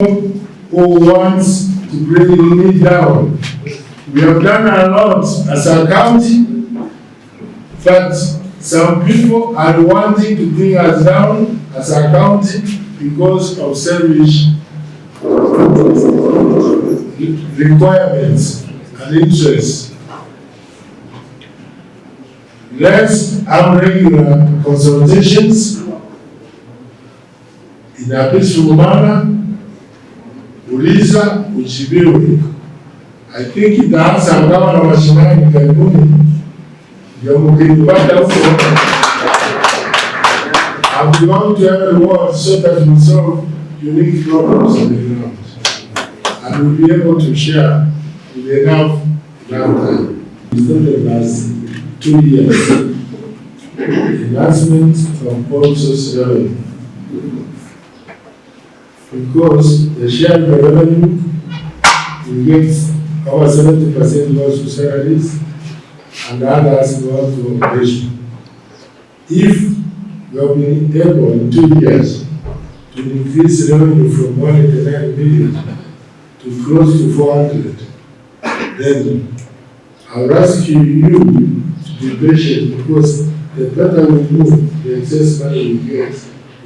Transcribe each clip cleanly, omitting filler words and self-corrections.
who wants to bring the unit down. We have done a lot as a county, but some people are wanting to bring us down as a county because of selfish requirements and interests. Let's have regular consultations in a peaceful manner. Uliza ujibiwe. I think itaanza kama na mashinani karibuni ndio mkipata huko. I belong to every ward so that we solve unique problems on the ground and we'll be able to share with enough time. It's not the last 2 years. Enhancement from all social revenue. Because the share of the revenue, we get our 70% goes to salaries and the others go to operation. If we have been able in 2 years to increase revenue from 189 million to close to 400, then I'll ask you to be patient, because the better we move, the excess money we get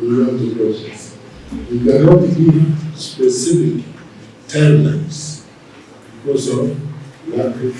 will run the projects. We cannot give specific timelines because of lack of